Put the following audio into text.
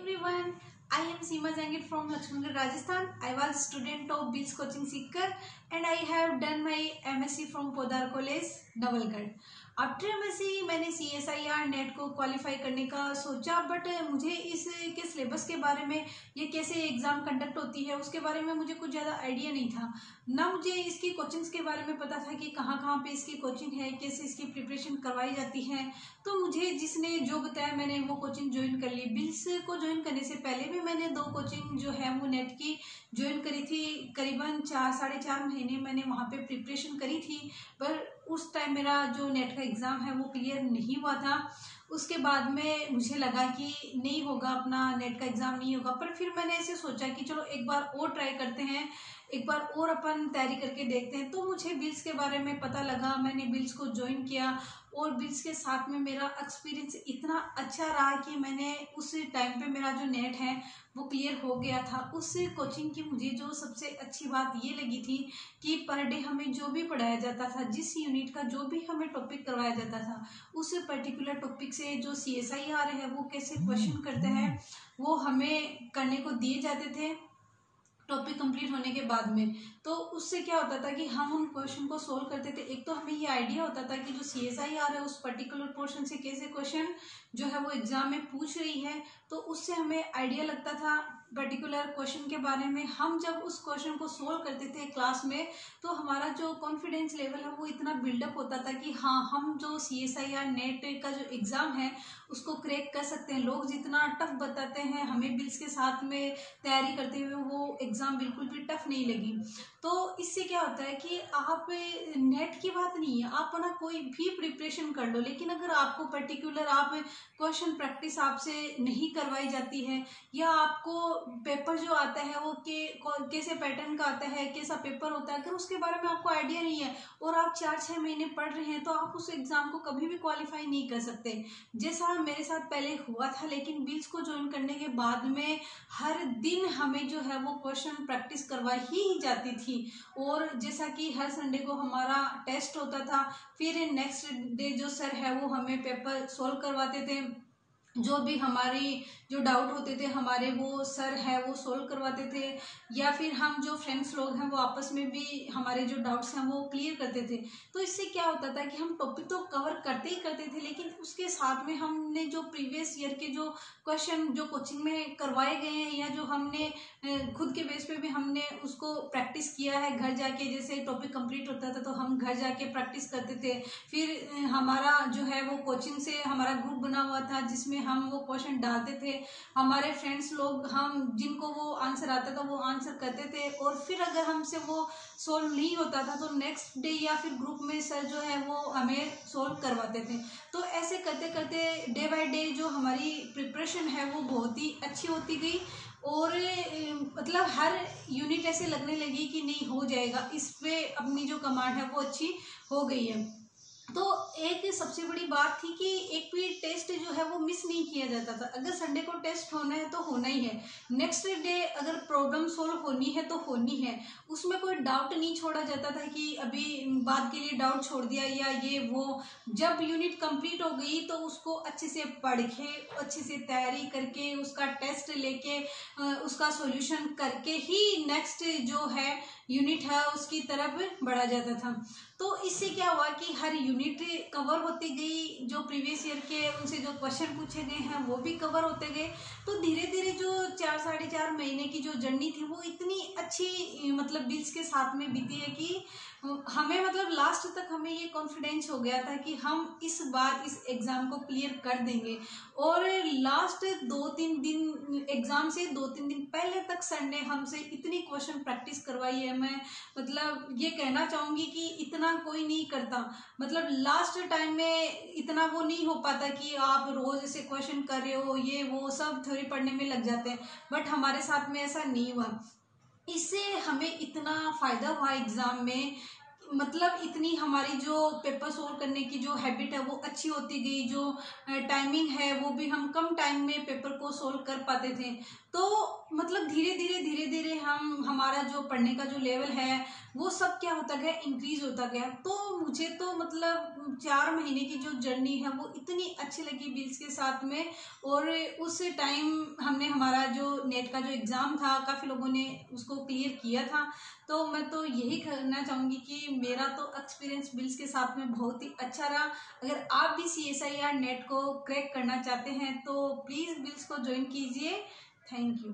everyone, I am Seema Jangid from Lakshmangarh, Rajasthan. I was student of BILS Coaching Seeker and I have done my MSc from Podar College, Navalgarh. After MSc मैंने CSIR net को qualify करने का सोचा, but मुझे इसके syllabus के बारे में, ये कैसे एग्ज़ाम कंडक्ट होती है उसके बारे में मुझे कुछ ज़्यादा आइडिया नहीं था। ना मुझे इसकी कोचिंग्स के बारे में पता था कि कहाँ कहाँ पे इसकी कोचिंग है, कैसे इसकी प्रिपरेशन करवाई जाती है। तो मुझे जिसने जो बताया मैंने वो कोचिंग ज्वाइन कर ली। बिल्स को ज्वाइन करने से पहले भी मैंने 2 कोचिंग जो है वो नेट की ज्वाइन करी थी। करीबन 4-4.5 महीने मैंने वहाँ पे प्रिपरेशन करी थी, पर उस टाइम मेरा जो नेट का एग्ज़ाम है वो क्लियर नहीं हुआ था। उसके बाद में मुझे लगा कि नहीं होगा, अपना नेट का एग्ज़ाम नहीं होगा। पर फिर मैंने ऐसे सोचा कि चलो एक बार और ट्राई करते हैं, एक बार और अपन तैयारी करके देखते हैं। तो मुझे बिल्स के बारे में पता लगा, मैंने बिल्स को ज्वाइन किया और बिल्स के साथ में मेरा एक्सपीरियंस इतना अच्छा रहा कि मैंने उस टाइम पे मेरा जो नेट है वो क्लियर हो गया था। उस कोचिंग की मुझे जो सबसे अच्छी बात ये लगी थी कि पर डे हमें जो भी पढ़ाया जाता था, जिस यूनिट का जो भी हमें टॉपिक करवाया जाता था, उस पर्टिकुलर टॉपिक से जो CSIR है वो कैसे क्वेश्चन करते हैं वो हमें करने को दिए जाते थे टॉपिक कंप्लीट होने के बाद में। तो उससे क्या होता था कि हम उन क्वेश्चन को सोल्व करते थे। एक तो हमें ये आइडिया होता था कि जो CSIR है उस पर्टिकुलर पोर्शन से कैसे क्वेश्चन जो है वो एग्जाम में पूछ रही है, तो उससे हमें आइडिया लगता था पर्टिकुलर क्वेश्चन के बारे में। हम जब उस क्वेश्चन को सोल्व करते थे क्लास में, तो हमारा जो कॉन्फिडेंस लेवल है वो इतना बिल्डअप होता था कि हाँ, हम जो CSIR नेट का जो एग्ज़ाम है उसको क्रैक कर सकते हैं। लोग जितना टफ बताते हैं, हमें बिल्स के साथ में तैयारी करते हुए वो एग्ज़ाम बिल्कुल भी टफ नहीं लगी। तो इससे क्या होता है कि आप नेट की बात नहीं है, आप ना कोई भी प्रिपरेशन कर लो, लेकिन अगर आपको पर्टिकुलर आप क्वेश्चन प्रैक्टिस आपसे नहीं करवाई जाती है, या आपको पेपर जो आता है वो कैसे पैटर्न का आता है, कैसा पेपर होता है, अगर उसके बारे में आपको आइडिया नहीं है और आप 4-6 महीने पढ़ रहे हैं, तो आप उस एग्ज़ाम को कभी भी क्वालिफाई नहीं कर सकते। जैसा मेरे साथ पहले हुआ था। लेकिन बिल्स को ज्वाइन करने के बाद में हर दिन हमें जो है वो क्वेश्चन प्रैक्टिस करवाई ही जाती थी। और जैसा कि हर संडे को हमारा टेस्ट होता था, फिर नेक्स्ट डे जो सर है वो हमें पेपर सोल्व करवाते थे। जो भी हमारी जो डाउट होते थे हमारे, वो सर है वो सोल्व करवाते थे, या फिर हम जो फ्रेंड्स लोग हैं वो आपस में भी हमारे जो डाउट्स हैं वो क्लियर करते थे। तो इससे क्या होता था कि हम टॉपिक तो कवर करते ही करते थे, लेकिन उसके साथ में हमने जो प्रीवियस ईयर के जो क्वेश्चन जो कोचिंग में करवाए गए हैं, या जो हमने खुद के बेस पे भी हमने उसको प्रैक्टिस किया है घर जाके, जैसे टॉपिक कंप्लीट होता था तो हम घर जाके प्रैक्टिस करते थे। फिर हमारा जो है वो कोचिंग से हमारा ग्रुप बना हुआ था जिसमें हम वो क्वेश्चन डालते थे। हमारे फ्रेंड्स लोग, हम जिनको वो आंसर आता था वो आंसर करते थे, और फिर अगर हमसे वो सोल्व नहीं होता था तो नेक्स्ट डे या फिर ग्रुप में सर जो है वो हमें सोल्व करवाते थे। तो ऐसे करते करते डे बाय डे जो हमारी प्रिपरेशन है वो बहुत ही अच्छी होती गई, और मतलब हर यूनिट ऐसे लगने लगी कि नहीं हो जाएगा, इस पे अपनी जो कमांड है वो अच्छी हो गई है। तो एक सबसे बड़ी बात थी कि एक भी टेस्ट जो है वो मिस नहीं किया जाता था। अगर संडे को टेस्ट होना है तो होना ही है, नेक्स्ट डे अगर प्रॉब्लम सोल्व होनी है तो होनी है। उसमें कोई डाउट नहीं छोड़ा जाता था कि अभी बाद के लिए डाउट छोड़ दिया या ये वो। जब यूनिट कंप्लीट हो गई तो उसको अच्छे से पढ़ के, अच्छे से तैयारी करके, उसका टेस्ट लेके, उसका सॉल्यूशन करके ही नेक्स्ट जो है यूनिट है उसकी तरफ बढ़ा जाता था। तो इससे क्या हुआ कि हर यूनिट कवर होती गई, जो प्रीवियस ईयर के उनसे जो क्वेश्चन पूछे गए हैं वो भी कवर होते गए। तो धीरे धीरे जो 4-4.5 महीने की जो जर्नी थी वो इतनी अच्छी मतलब बिल्स के साथ में बीती है कि हमें मतलब लास्ट तक हमें ये कॉन्फिडेंस हो गया था कि हम इस बार इस एग्ज़ाम को क्लियर कर देंगे। और लास्ट 2-3 दिन एग्ज़ाम से 2-3 दिन पहले तक सर ने हमसे इतनी क्वेश्चन प्रैक्टिस करवाई है, मैं मतलब ये कहना चाहूँगी कि इतना कोई नहीं करता। मतलब लास्ट टाइम में इतना वो नहीं हो पाता कि आप रोज़ ऐसे क्वेश्चन कर रहे हो, ये वो सब थ्योरी पढ़ने में लग जाते हैं, बट हमारे साथ में ऐसा नहीं हुआ। इससे हमें इतना फ़ायदा हुआ एग्ज़ाम में, मतलब इतनी हमारी जो पेपर सोल्व करने की जो हैबिट है वो अच्छी होती गई। जो टाइमिंग है वो भी हम कम टाइम में पेपर को सोल्व कर पाते थे। तो मतलब धीरे धीरे हम हमारा जो पढ़ने का जो लेवल है वो सब क्या होता गया, इंक्रीज होता गया। तो मुझे तो मतलब 4 महीने की जो जर्नी है वो इतनी अच्छी लगी बिल्स के साथ में। और उस टाइम हमने हमारा जो नेट का जो एग्ज़ाम था काफ़ी लोगों ने उसको क्लियर किया था। तो मैं तो यही कहना चाहूँगी कि मेरा तो एक्सपीरियंस बिल्स के साथ में बहुत ही अच्छा रहा। अगर आप भी CSIR नेट को क्रैक करना चाहते हैं तो प्लीज़ बिल्स को ज्वाइन कीजिए। Thank you.